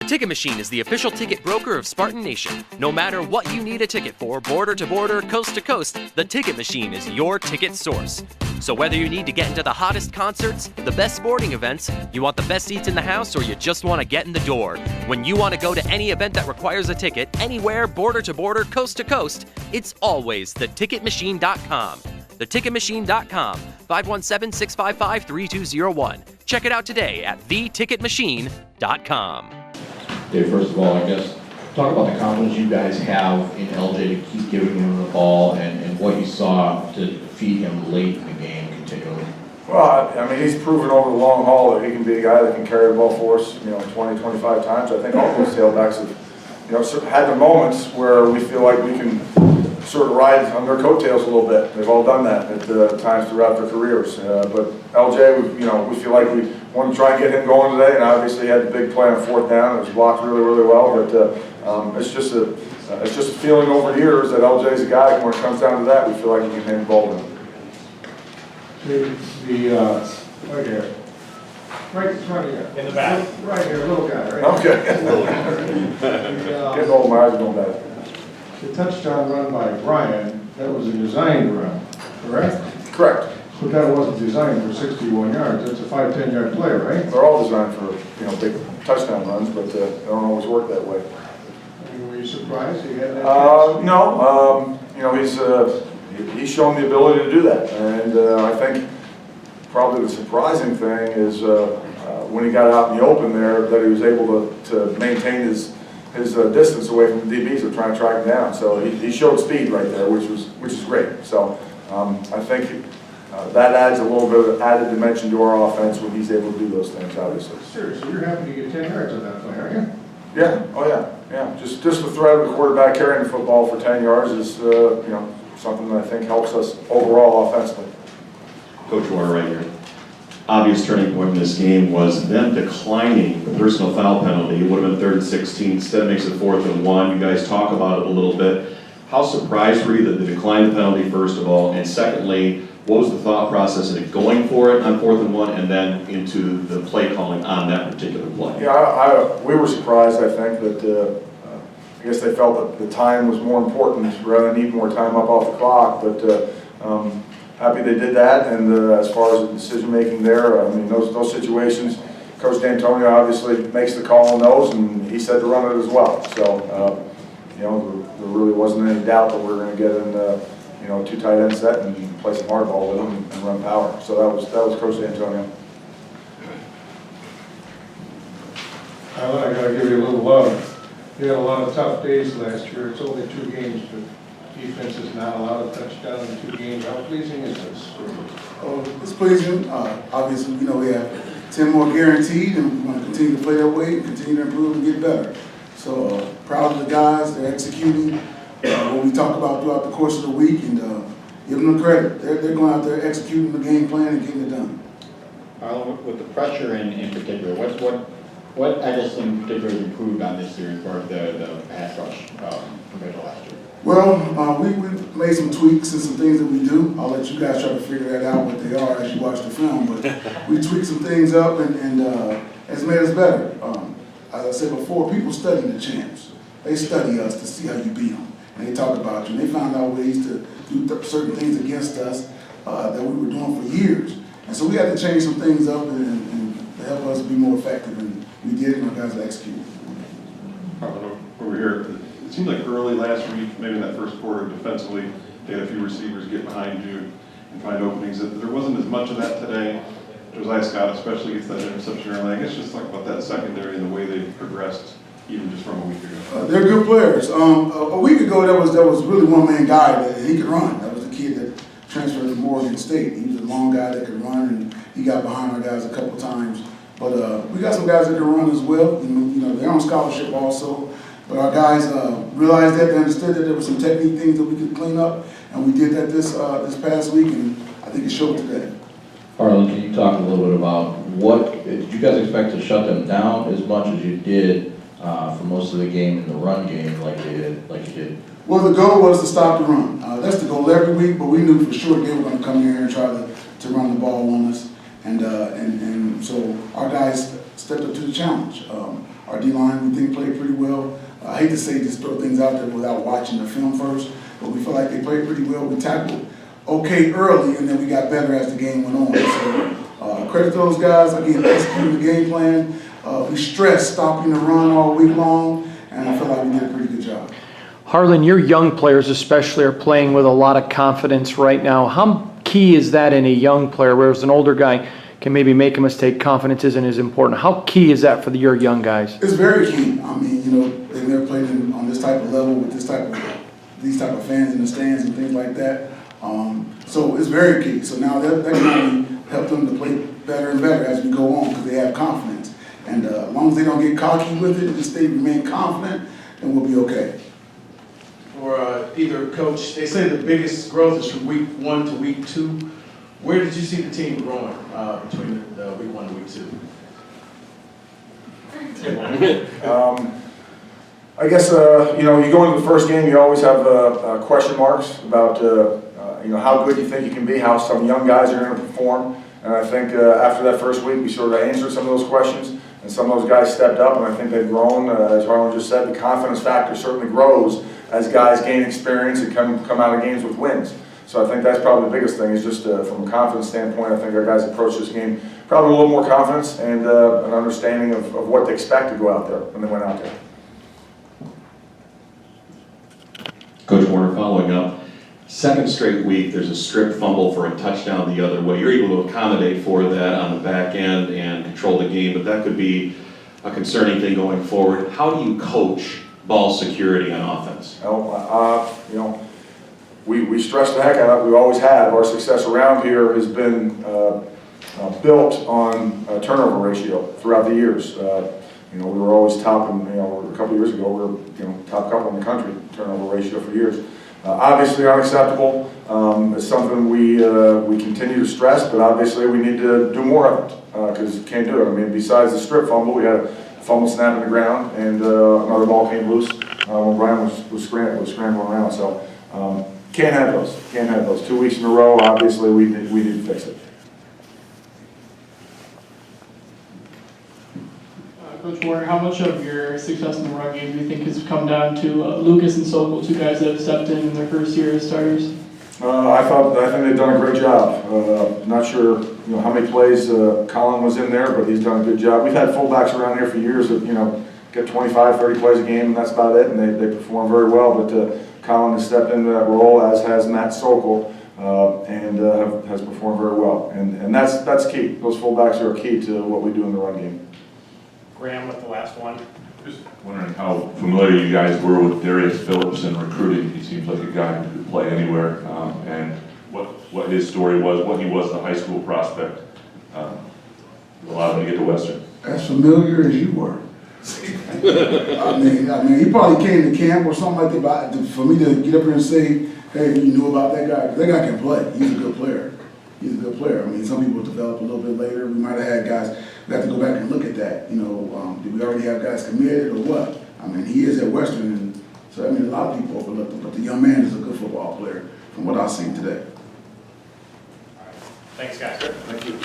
Ticket Machine is the official ticket broker of Spartan Nation. No matter what you need a ticket for, border to border, coast to coast, the Ticket Machine is your ticket source. So whether you need to get into the hottest concerts, the best sporting events, you want the best seats in the house, or you just want to get in the door, when you want to go to any event that requires a ticket, anywhere, border to border, coast to coast, it's always theticketmachine.com. Theticketmachine.com, 517-655-3201. Check it out today at theticketmachine.com. Dave, first of all, I guess, talk about the confidence you guys have in LJ to keep giving him the ball and what you saw to feed him late in the game continually. Well, I mean, he's proven over the long haul that he can be a guy that can carry the ball for us, 20, 25 times. I think all those tailbacks have, had the moments where we feel like we can sort of ride on their coattails a little bit. They've all done that at times throughout their careers. But LJ, we feel like we want to try and get him going today, and obviously he had the big play on fourth down. It was blocked really, really well. But it's just a feeling over the years that LJ's a guy. When it comes down to that, we feel like we can hang the ball to him. Right here. Right in front of you. In the back. Right here, little guy, right? Okay. Getting old, my eyes are going bad. The touchdown run by Brian, that was a designed run, correct? Correct. But that wasn't designed for 61 yards. That's a 5-10 yard play, right? They're all designed for big touchdown runs, but they don't always work that way. I mean, were you surprised he had that chance? No. He's shown the ability to do that, and I think probably the surprising thing is when he got out in the open there, that he was able to maintain his distance away from the DBs that were trying to track him down. So he showed speed right there, which is great. So I think that adds a little bit of added dimension to our offense when he's able to do those things, obviously. Seriously, you're happy to get 10 yards on that play, aren't you? Yeah. Oh yeah. Yeah. Just the threat of the quarterback carrying the football for 10 yards is something that I think helps us overall offensively. Coach Warner right here. Obvious turning point in this game was them declining the personal foul penalty. It would have been 3rd and 16. Instead it makes it 4th and 1. You guys talk about it a little bit. How surprised were you that they declined the penalty, first of all? And secondly, what was the thought process in it going for it on 4th and 1 and then into the play calling on that particular play? Yeah, we were surprised, I think, that I guess they felt that the time was more important rather than need more time up off the clock. But happy they did that, and as far as the decision making there, I mean, those situations, Coach D'Antonio obviously makes the call on those, and he said to run it as well. So there really wasn't any doubt that we were going to get in a 2 tight end set and play some hardball with them and run power. So that was Coach D'Antonio. I got to give you a little love. You had a lot of tough days last year. It's only 2 games, but defense is not allowed a touchdown in 2 games. How pleasing is this? It's pleasing. Obviously, we have 10 more guaranteed, and we want to continue to play that way and continue to improve and get better. So proud of the guys. They're executing what we talked about throughout the course of the week, and give them the credit. They're going out there executing the game plan and getting it done. Harlon, with the pressure in particular, what I guess in particular is improved on this year as far as the pass rush compared to last year? Well, we've made some tweaks and some things that we do. I'll let you guys try to figure that out what they are as you watch the film. But we tweaked some things up and it's made us better. As I said before, people study the champs. They study us to see how you beat them. And they talk about you. And they found out ways to do certain things against us that we were doing for years. And so we had to change some things up and to help us be more effective. And we did, and our guys executed. Over here, it seemed like early last week, maybe in that first quarter defensively, they had a few receivers get behind you and find openings. There wasn't as much of that today. Josiah Scott especially gets that interception early. I guess just talk about that secondary and the way they progressed even just from a week ago. They're good players. A week ago, that was really one-man guy that he could run. That was the kid that transferred to Morgan State. He was a long guy that could run, and he got behind our guys a couple times. But we got some guys that can run as well. They're on scholarship also. But our guys realized that, they understood that there were some technique things that we could clean up, and we did that this past week, and I think it showed today. Harlon, can you talk a little bit about did you guys expect to shut them down as much as you did for most of the game in the run game like you did? Well, the goal was to stop the run. That's the goal every week, but we knew for sure they were going to come here and try to run the ball on us, and so our guys stepped up to the challenge. Our D-line, we think, played pretty well. I hate to say just throw things out there without watching the film first, but we feel like they played pretty well. We tackled okay early, and then we got better as the game went on. So credit to those guys, again, executing the game plan. We stressed stopping the run all week long, and I feel like we did a pretty good job. Harlan, your young players especially are playing with a lot of confidence right now. How key is that in a young player, whereas an older guy can maybe make a mistake, confidence isn't as important? How key is that for your young guys? It's very key. I mean, you know, they've never played on this type of level with these type of fans in the stands and things like that. So it's very key. So now that can only help them to play better and better as we go on because they have confidence. And as long as they don't get cocky with it and just remain confident, then we'll be okay. Or either coach, they say the biggest growth is from week 1 to week 2. Where did you see the team growing between week 1 and week 2? I guess, you know, you go into the first game, you always have question marks about, you know, how good you think you can be, how some young guys are going to perform. And I think after that first week, we sort of answered some of those questions, and some of those guys stepped up, and I think they've grown. As Harlan just said, the confidence factor certainly grows as guys gain experience and come out of games with wins. So I think that's probably the biggest thing is just from a confidence standpoint, I think our guys approach this game probably a little more confidence and an understanding of what to expect to go out there when they went out there. Coach Warner, following up, second straight week, there's a strip fumble for a touchdown the other way. You're able to accommodate for that on the back end and control the game, but that could be a concerning thing going forward. How do you coach ball security on offense? Well, you know, we stress the heck out of it. We always have. Our success around here has been built on turnover ratio throughout the years. You know, we were always top, and you know, a couple of years ago, we were top couple in the country turnover ratio for years. Obviously unacceptable. It's something we continue to stress, but obviously we need to do more of it because you can't do it. I mean, besides the strip fumble, we had a fumble snap in the ground, and another ball came loose when Brian was scrambling around. So can't have those. Can't have those. 2 weeks in a row. Obviously, we need to fix it. Coach Warner, how much of your success in the run game do you think has come down to Lucas and Sokol, 2 guys that have stepped in their first year as starters? I think they've done a great job. Not sure how many plays Colin was in there, but he's done a good job. We've had fullbacks around here for years that get 25, 30 plays a game, and that's about it, and they perform very well. But Colin has stepped into that role, as has Matt Sokol, and has performed very well. And that's key. Those fullbacks are key to what we do in the run game. Graham with the last one. Just wondering how familiar you guys were with Darius Phillips in recruiting. He seems like a guy who could play anywhere, and what his story was, what he was the high school prospect, allowed him to get to Western. As familiar as you were. I mean, he probably came to camp or something like that. But for me to get up here and say, "Hey, you knew about that guy," because that guy can play. He's a good player. He's a good player. I mean, some people develop a little bit later. We might have had guys. We have to go back and look at that. Did we already have guys committed or what? I mean, he is at Western, and so I mean, a lot of people overlook him. But the young man is a good football player, from what I've seen today. Thanks, guys. Thank you.